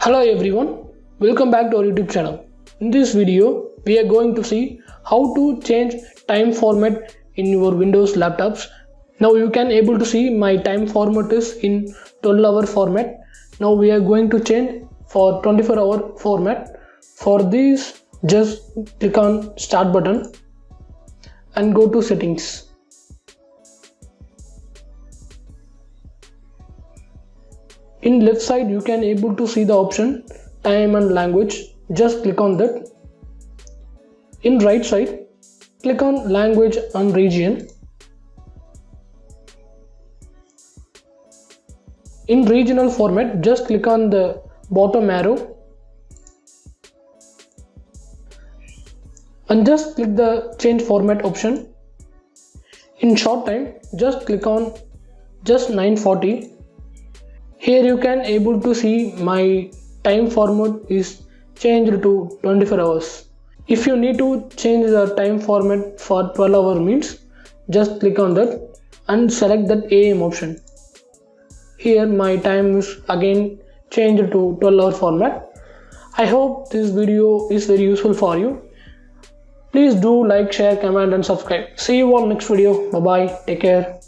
Hello everyone, welcome back to our YouTube channel. In this video, we are going to see how to change time format in your Windows laptops. Now you can able to see my time format is in 12-hour format. Now we are going to change for 24-hour format. For this, just click on Start button and go to Settings. In left side you can able to see the option time and language. Just click on that. In right side click on language and region. In regional format just click on the bottom arrow and just click the change format option. In short time just click on just 940. Here you can able to see my time format is changed to 24 hours. If you need to change the time format for 12 hour means just click on that and select that AM option. Here my time is again changed to 12-hour format. I hope this video is very useful for you. Please do like, share, comment and subscribe. See you on next video. Bye bye. Take care.